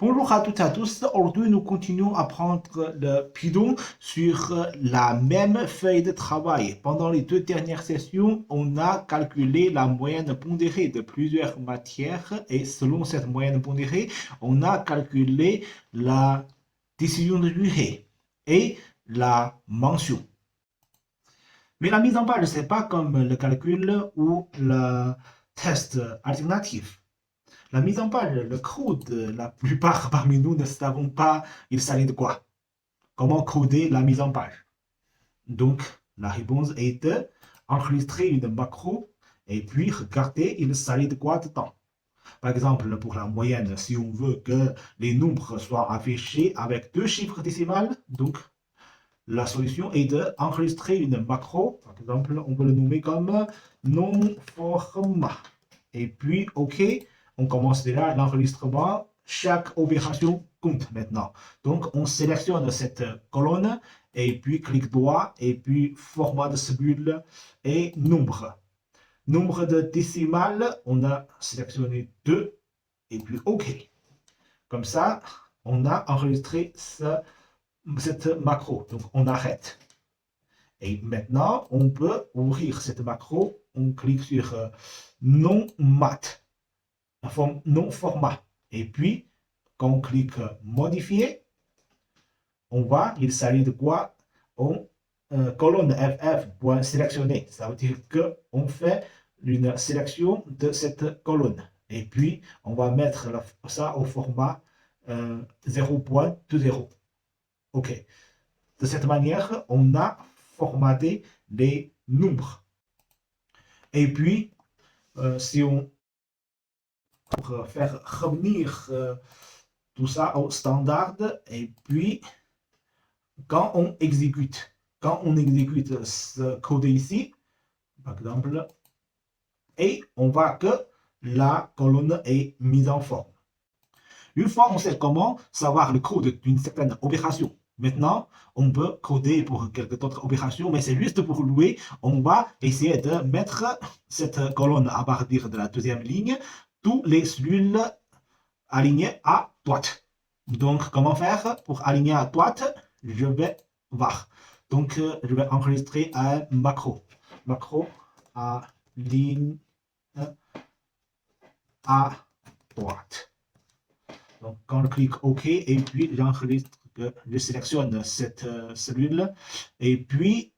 Bonjour à toutes et à tous. Aujourd'hui, nous continuons à prendre le Python sur la même feuille de travail. Pendant les deux dernières sessions, on a calculé la moyenne pondérée de plusieurs matières et selon cette moyenne pondérée, on a calculé la décision de durée et la mention. Mais la mise en page, ce n'est pas comme le calcul ou le test alternatif. La mise en page, le code, la plupart parmi nous ne savons pas il s'agit de quoi. Comment coder la mise en page. Donc, la réponse est de enregistrer une macro et puis regarder il s'agit de quoi dedans. Par exemple, pour la moyenne, si on veut que les nombres soient affichés avec deux chiffres décimales, donc la solution est d'enregistrer une macro. Par exemple, on peut le nommer comme non format. Et puis, OK, on commence déjà l'enregistrement. Chaque opération compte maintenant. Donc, on sélectionne cette colonne et puis clic droit et puis format de cellule et nombre. Nombre de décimales, on a sélectionné 2 et puis OK. Comme ça, on a enregistré cette macro. Donc, on arrête. Et maintenant, on peut ouvrir cette macro. On clique sur non mat, non format. Et puis, quand on clique modifier, on voit il s'agit de quoi? On colonne FF point sélectionner. Ça veut dire qu'on fait une sélection de cette colonne. Et puis, on va mettre ça au format 0.20. OK. De cette manière, on a formaté les nombres. Et puis, si on pour faire revenir tout ça au standard, et puis quand on exécute ce code ici, par exemple, et on voit que la colonne est mise en forme. Une fois on sait comment savoir le code d'une certaine opération, maintenant on peut coder pour quelques autres opérations, mais c'est juste pour louer. On va essayer de mettre cette colonne à partir de la deuxième ligne, tous les cellules alignées à droite. Donc, comment faire pour aligner à droite? Je vais voir. Donc, je vais enregistrer un macro. Macro aligne à droite. Donc, quand je clique OK, et puis j'enregistre, je sélectionne cette cellule, et puis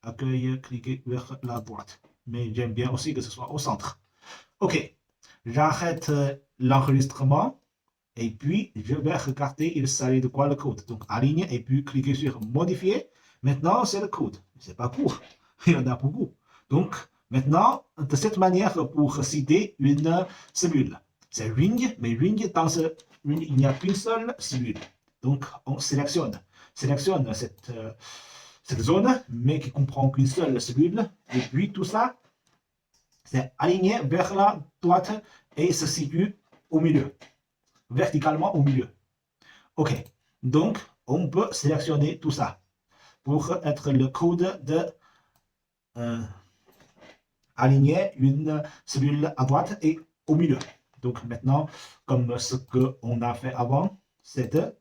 accueille, cliquer vers la droite. Mais j'aime bien aussi que ce soit au centre. OK, j'arrête l'enregistrement, et puis je vais regarder il s'agit de quoi le code. Donc, aligne, et puis cliquer sur modifier. Maintenant, c'est le code. C'est pas court, il y en a beaucoup. Donc, maintenant, de cette manière, pour citer une cellule. C'est ring, mais ring, dans ce ring, il n'y a qu'une seule cellule. Donc, on sélectionne cette zone, mais qui comprend qu'une seule cellule. Et puis, tout ça, c'est aligné vers la droite et se situe au milieu, verticalement au milieu. OK. Donc, on peut sélectionner tout ça pour être le code de aligner une cellule à droite et au milieu. Donc maintenant, comme ce qu'on a fait avant, c'est de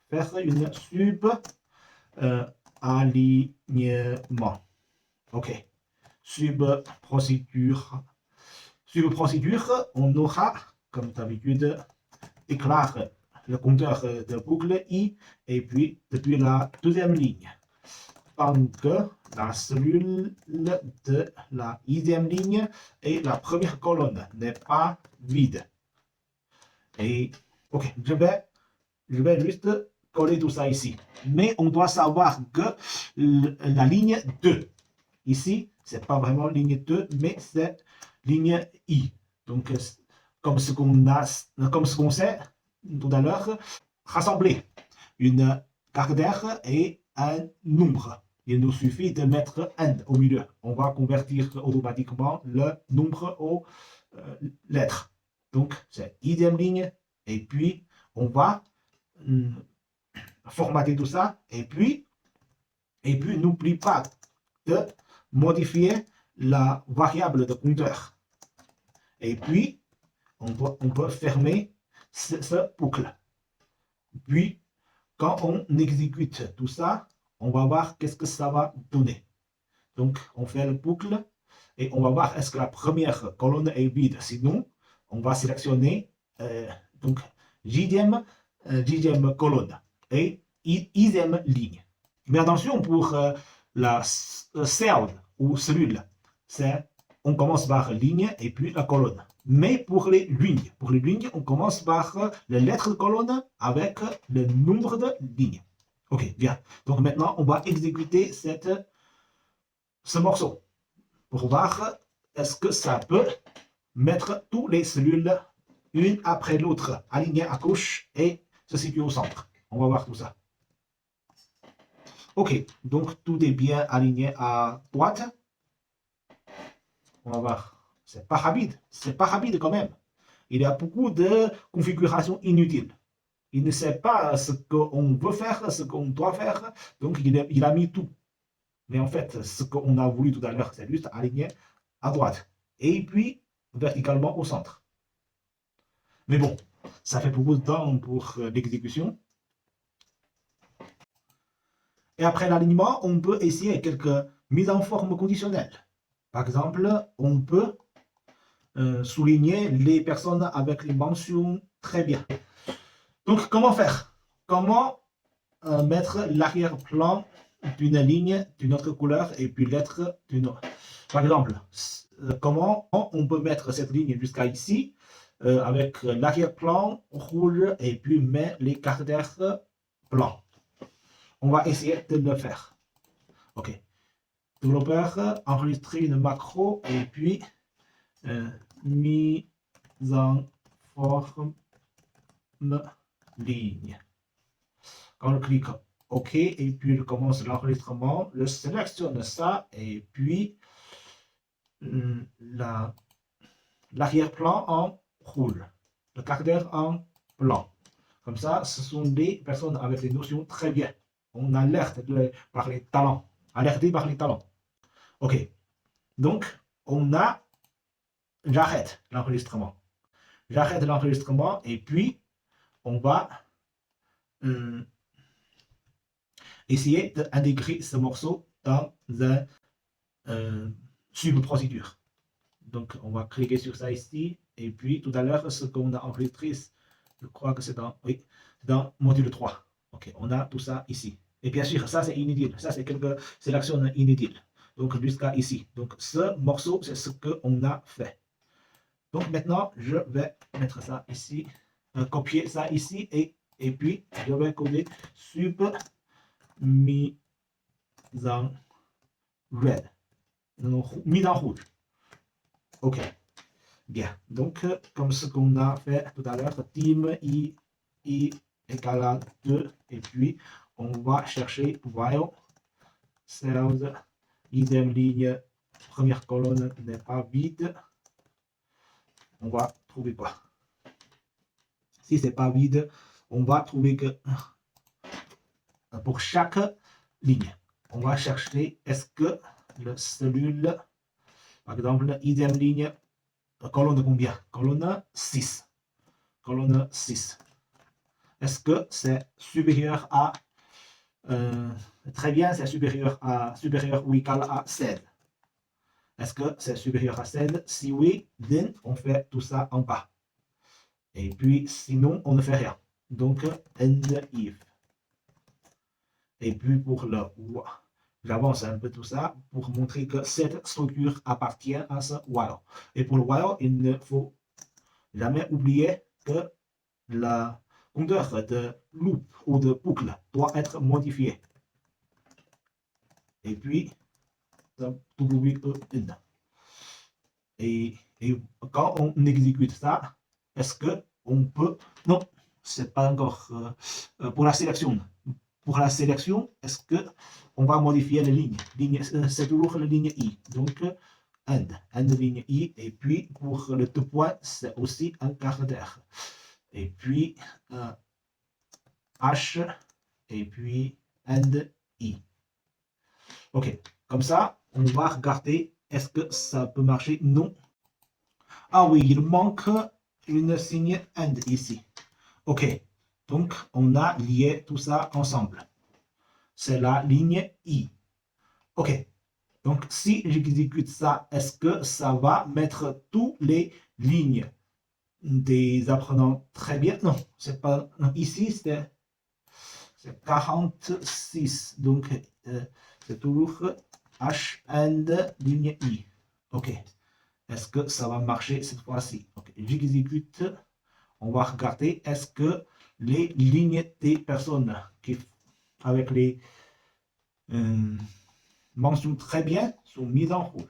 faire une sub-alignement. OK. Sub-procédure. Sub-procédure, on aura, comme d'habitude, déclare le compteur de boucle I et puis depuis la deuxième ligne. Tant que la cellule de la deuxième ligne et la première colonne n'est pas vide. Et ok, je vais juste coller tout ça ici. Mais on doit savoir que la ligne 2, ici, c'est pas vraiment ligne 2, mais c'est ligne I. Donc, comme ce qu'on sait tout à l'heure, rassembler une caractère et un nombre. Il nous suffit de mettre n au milieu. On va convertir automatiquement le nombre aux lettres. Donc, c'est deuxième ligne. Et puis, on va formater tout ça. Et puis n'oublie pas de modifier la variable de compteur. Et puis, on peut fermer ce boucle. Puis, quand on exécute tout ça, on va voir qu'est-ce que ça va donner. Donc, on fait le boucle et on va voir est-ce que la première colonne est vide. Sinon, on va sélectionner donc dixième colonne et ième ligne. Mais attention pour la cell ou cellule, on commence par ligne et puis la colonne. Mais pour les lignes, on commence par les lettres de colonne avec le nombre de lignes. Ok, bien. Donc maintenant, on va exécuter ce morceau pour voir est-ce que ça peut mettre toutes les cellules une après l'autre, alignées à gauche et se situer au centre. On va voir tout ça. Ok, donc tout est bien aligné à droite. On va voir. C'est pas rapide quand même. Il y a beaucoup de configurations inutiles. Il ne sait pas ce qu'on veut faire, ce qu'on doit faire, donc il a mis tout. Mais en fait, ce qu'on a voulu tout à l'heure, c'est juste aligner à droite. Et puis, verticalement au centre. Mais bon, ça fait beaucoup de temps pour l'exécution. Et après l'alignement, on peut essayer quelques mises en forme conditionnelles. Par exemple, on peut souligner les personnes avec les mentions très bien. Donc, comment faire? Comment mettre l'arrière-plan d'une ligne d'une autre couleur et puis lettre d'une autre? Par exemple, comment on peut mettre cette ligne jusqu'à ici avec l'arrière-plan rouge et puis mettre les caractères blancs. On va essayer de le faire. Ok. Développeur, enregistrer une macro et puis mise en forme ligne. Quand je clique OK et puis je commence l'enregistrement, je sélectionne ça et puis l'arrière-plan en rouge, le caractère en blanc. Comme ça, ce sont des personnes avec des notions très bien. On alerte par les talents, alerté par les talents. Ok, donc j'arrête l'enregistrement. J'arrête l'enregistrement et puis on va essayer d'intégrer ce morceau dans un sub-procédure. Donc, on va cliquer sur ça ici. Et puis, tout à l'heure, ce qu'on a enregistré, je crois que c'est dans module 3. Ok, on a tout ça ici. Et bien sûr, ça c'est inutile. Ça c'est quelques sélections inutiles. Donc, jusqu'à ici. Donc, ce morceau, c'est ce qu'on a fait. Donc, maintenant, je vais mettre ça ici, copier ça ici, et puis, je vais coder sub mise en red. Mise en rouge. Ok. Bien. Donc, comme ce qu'on a fait tout à l'heure, team i égale à 2. Et puis, on va chercher while cells, deuxième ligne, première colonne n'est pas vide. On va trouver quoi? Si c'est pas vide, on va trouver que pour chaque ligne, on va chercher est-ce que la cellule, par exemple, deuxième ligne, colonne de combien? Colonne 6. Colonne 6. Est-ce que c'est supérieur à très bien, c'est supérieur ou égal à 16? Est-ce que c'est supérieur à 16? Si oui, then on fait tout ça en bas. Et puis sinon, on ne fait rien. Donc, end if. Et puis pour le j'avance un peu tout ça pour montrer que cette structure appartient à ce while. Et pour le while, il ne faut jamais oublier que le compteur de loop ou de boucle doit être modifié. Et puis, WEN. Et quand on exécute ça, est-ce que on peut... Non, c'est pas encore pour la sélection. Pour la sélection, est-ce que on va modifier les lignes? C'est toujours la ligne I. Donc, end ligne I. Et puis, pour le 2 points, c'est aussi un caractère. Et puis, H. Et puis, end I. Ok, comme ça, on va regarder est-ce que ça peut marcher? Non. Ah oui, il manque une signe AND ici. OK. Donc, on a lié tout ça ensemble. C'est la ligne I. OK. Donc, si j'exécute ça, est-ce que ça va mettre toutes les lignes des apprenants très bien? Non, c'est pas. Non, ici, c'est 46. Donc, c'est toujours H and ligne I. OK. Est-ce que ça va marcher cette fois-ci? OK. J'exécute. On va regarder est-ce que les lignes des personnes qui, avec les mentions très bien sont mises en rouge.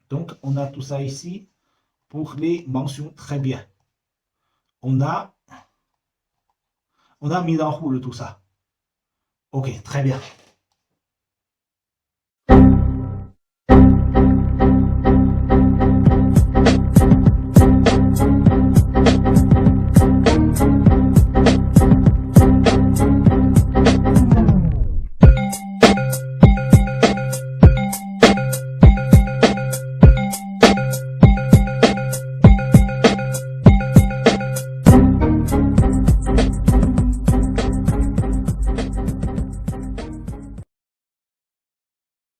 Donc, on a tout ça ici pour les mentions très bien. On a mis en rouge tout ça. OK, très bien.